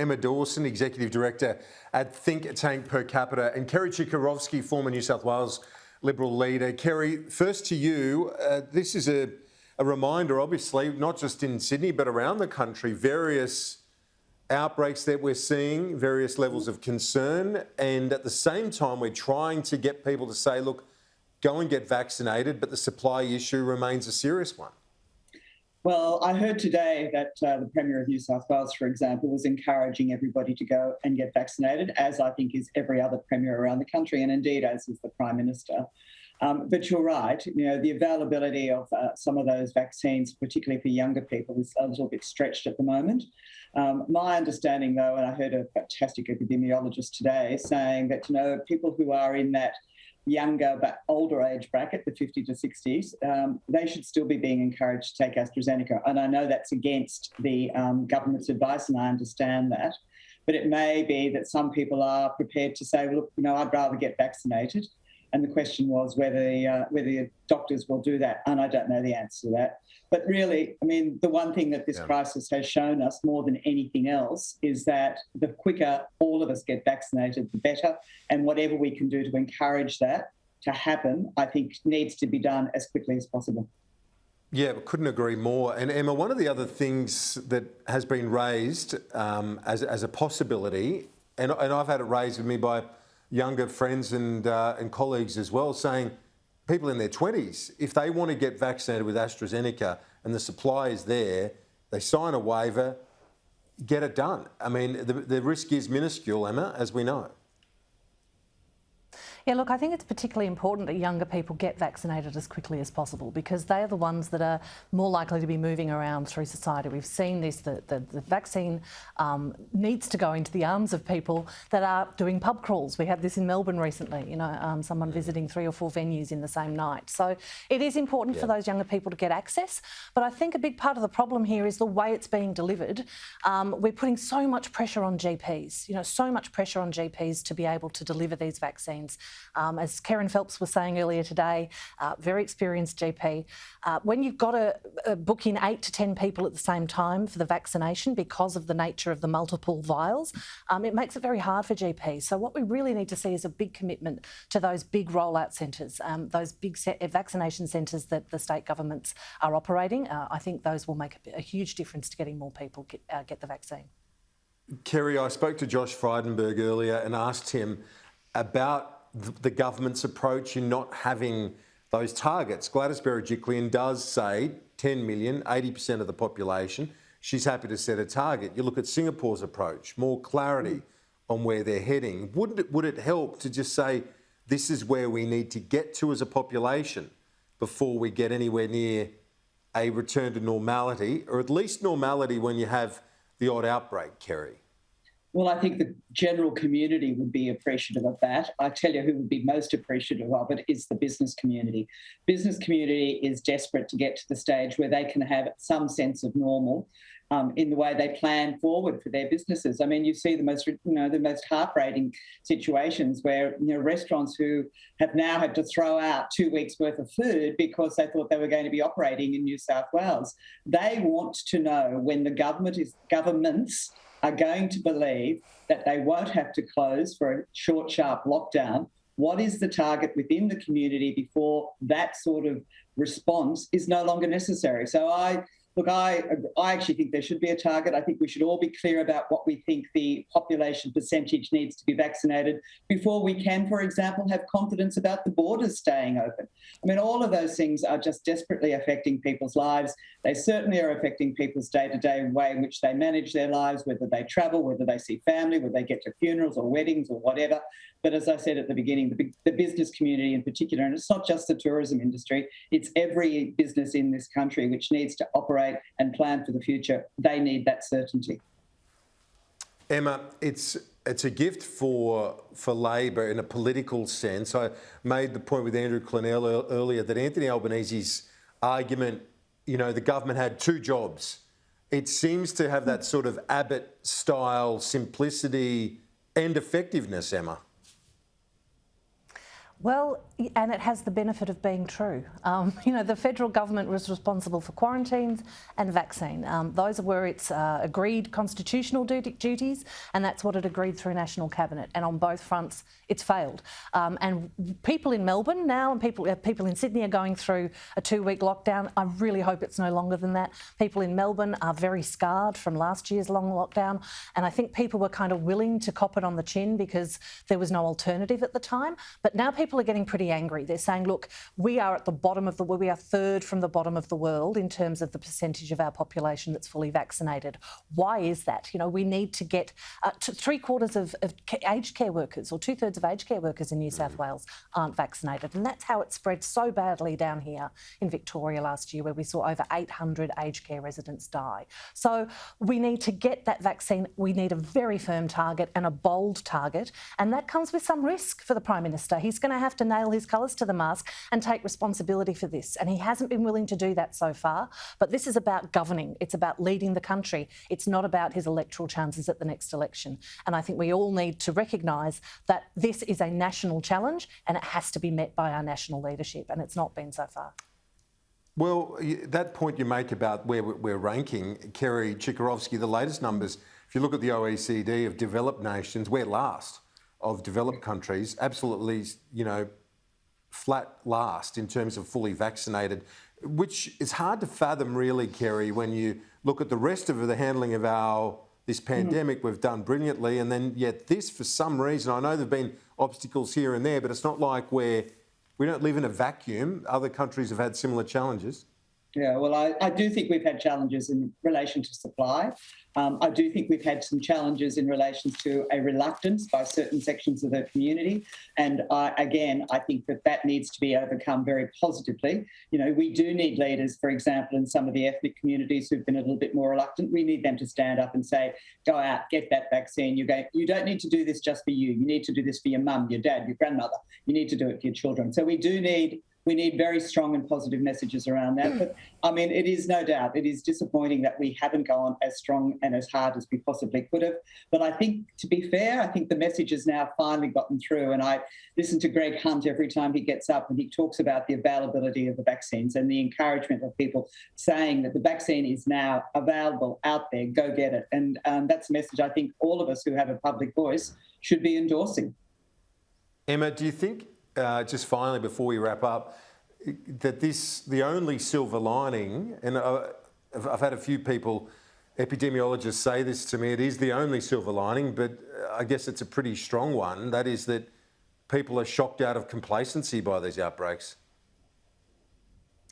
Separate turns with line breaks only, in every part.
Emma Dawson, Executive Director at think tank Per Capita, and Kerry Chikarovsky, former New South Wales Liberal leader. Kerry, first to you. This is a reminder, obviously, not just in Sydney but around the country, various outbreaks that we're seeing, various levels of concern, and at the same time we're trying to get people to say, look, go and get vaccinated, but the supply issue remains a serious one.
Well, I heard today that the Premier of New South Wales, for example, was encouraging everybody to go and get vaccinated, as I think is every other Premier around the country, and indeed as is the Prime Minister. But you're right, the availability of some of those vaccines, particularly for younger people, is a little bit stretched at the moment. My understanding, though, and I heard a fantastic epidemiologist today saying that, people who are in that younger but older age bracket, the 50 to 60s, they should still be being encouraged to take AstraZeneca. And I know that's against the government's advice, and I understand that. But it may be that some people are prepared to say, look, I'd rather get vaccinated. And the question was whether the doctors will do that. And I don't know the answer to that. But really, the one thing that this crisis has shown us more than anything else is that the quicker all of us get vaccinated, the better. And whatever we can do to encourage that to happen, I think needs to be done as quickly as possible.
Yeah, but couldn't agree more. And Emma, one of the other things that has been raised as a possibility, and I've had it raised with me by younger friends and colleagues as well, saying people in their 20s, if they want to get vaccinated with AstraZeneca and the supply is there, they sign a waiver, get it done. The risk is minuscule, Emma, as we know.
Yeah, look, I think it's particularly important that younger people get vaccinated as quickly as possible because they are the ones that are more likely to be moving around through society. We've seen this, the vaccine needs to go into the arms of people that are doing pub crawls. We had this in Melbourne recently, someone visiting 3 or 4 venues in the same night. So it is important for those younger people to get access. But I think a big part of the problem here is the way it's being delivered. We're putting so much pressure on GPs, so much pressure on GPs to be able to deliver these vaccines. As Karen Phelps was saying earlier today, very experienced GP, when you've got to book in 8 to 10 people at the same time for the vaccination because of the nature of the multiple vials, it makes it very hard for GPs. So what we really need to see is a big commitment to those big rollout centres, those big vaccination centres that the state governments are operating. I think those will make a huge difference to getting more people get the vaccine.
Kerry, I spoke to Josh Frydenberg earlier and asked him about the government's approach in not having those targets. Gladys Berejiklian does say 10 million, 80% of the population. She's happy to set a target. You look at Singapore's approach, more clarity on where they're heading. Would it help to just say this is where we need to get to as a population before we get anywhere near a return to normality, or at least normality when you have the odd outbreak, Kerry?
Well, I think the general community would be appreciative of that. I tell you who would be most appreciative of it is the business community. Business community is desperate to get to the stage where they can have some sense of normal in the way they plan forward for their businesses. You see the most heartbreaking situations where restaurants who have now had to throw out 2 weeks' worth of food because they thought they were going to be operating in New South Wales. They want to know when the governments are going to believe that they won't have to close for a short, sharp lockdown. What is the target within the community before that sort of response is no longer necessary? So I actually think there should be a target. I think we should all be clear about what we think the population percentage needs to be vaccinated before we can, for example, have confidence about the borders staying open. All of those things are just desperately affecting people's lives. They certainly are affecting people's day-to-day way in which they manage their lives, whether they travel, whether they see family, whether they get to funerals or weddings or whatever. But as I said at the beginning, the business community in particular, and it's not just the tourism industry, it's every business in this country which needs to operate and plan for the future. They need that certainty.
Emma, it's a gift for Labor in a political sense. I made the point with Andrew Clennell earlier that Anthony Albanese's argument, the government had 2 jobs. It seems to have that sort of Abbott-style simplicity and effectiveness, Emma.
Well, and it has the benefit of being true. The federal government was responsible for quarantines and vaccine. Those were its agreed constitutional duties, and that's what it agreed through National Cabinet. And on both fronts, it's failed. And people in Melbourne now and people in Sydney are going through a 2-week lockdown. I really hope it's no longer than that. People in Melbourne are very scarred from last year's long lockdown, and I think people were kind of willing to cop it on the chin because there was no alternative at the time. But now people are getting pretty angry. They're saying, look, we are at the bottom of the world. We are third from the bottom of the world in terms of the percentage of our population that's fully vaccinated. Why is that? We need to get to 3/4 of aged care workers or 2/3 of aged care workers in New South Wales aren't vaccinated. And that's how it spread so badly down here in Victoria last year, where we saw over 800 aged care residents die. So we need to get that vaccine. We need a very firm target and a bold target. And that comes with some risk for the Prime Minister. He's going to have to nail his colours to the mast and take responsibility for this. And he hasn't been willing to do that so far. But this is about governing. It's about leading the country. It's not about his electoral chances at the next election. And I think we all need to recognise that this is a national challenge and it has to be met by our national leadership. And it's not been so far.
Well, that point you make about where we're ranking, Kerry Chikarovsky, the latest numbers, if you look at the OECD of developed nations, we're last of developed countries, absolutely, flat last in terms of fully vaccinated, which is hard to fathom really, Kerry, when you look at the rest of the handling of this pandemic. We've done brilliantly, and then yet this, for some reason, I know there've been obstacles here and there, but it's not like we don't live in a vacuum. Other countries have had similar challenges.
Yeah, well, I do think we've had challenges in relation to supply. I do think we've had some challenges in relation to a reluctance by certain sections of the community. And I think that needs to be overcome very positively. We do need leaders, for example, in some of the ethnic communities who've been a little bit more reluctant. We need them to stand up and say, go out, get that vaccine. You don't need to do this just for you. You need to do this for your mum, your dad, your grandmother. You need to do it for your children. So we need very strong and positive messages around that. But, it is no doubt, it is disappointing that we haven't gone as strong and as hard as we possibly could have. But I think, to be fair, I think the message has now finally gotten through. And I listen to Greg Hunt every time he gets up and he talks about the availability of the vaccines and the encouragement of people saying that the vaccine is now available out there, go get it. And that's a message I think all of us who have a public voice should be endorsing.
Emma, do you think, just finally before we wrap up, that the only silver lining, and I've had a few people, epidemiologists, say this to me, it is the only silver lining, but I guess it's a pretty strong one, that is that people are shocked out of complacency by these outbreaks?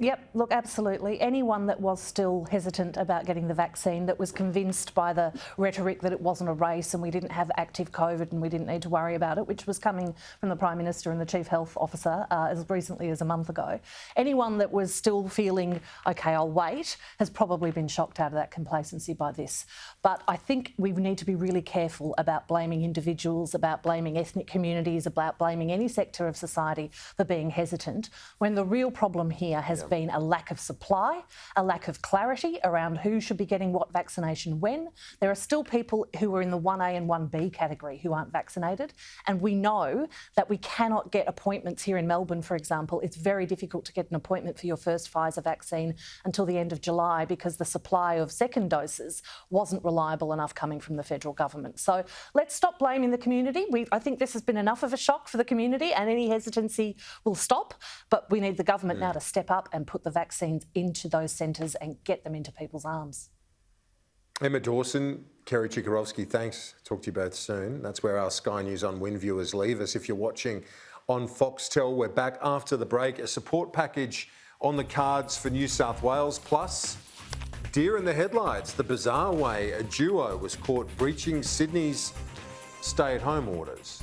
Yep, look, absolutely. Anyone that was still hesitant about getting the vaccine, that was convinced by the rhetoric that it wasn't a race and we didn't have active COVID and we didn't need to worry about it, which was coming from the Prime Minister and the Chief Health Officer as recently as a month ago. Anyone that was still feeling, OK, I'll wait, has probably been shocked out of that complacency by this. But I think we need to be really careful about blaming individuals, about blaming ethnic communities, about blaming any sector of society for being hesitant, when the real problem here has been a lack of supply, a lack of clarity around who should be getting what vaccination when. There are still people who are in the 1A and 1B category who aren't vaccinated. And we know that we cannot get appointments here in Melbourne, for example. It's very difficult to get an appointment for your first Pfizer vaccine until the end of July because the supply of second doses wasn't reliable enough coming from the federal government. So let's stop blaming the community. I think this has been enough of a shock for the community and any hesitancy will stop. But we need the government now to step up and put the vaccines into those centres and get them into people's arms.
Emma Dawson, Kerry Chikarovsky, thanks. Talk to you both soon. That's where our Sky News on Win viewers leave us. If you're watching on Foxtel, we're back after the break. A support package on the cards for New South Wales, plus deer in the headlights. The bizarre way a duo was caught breaching Sydney's stay-at-home orders.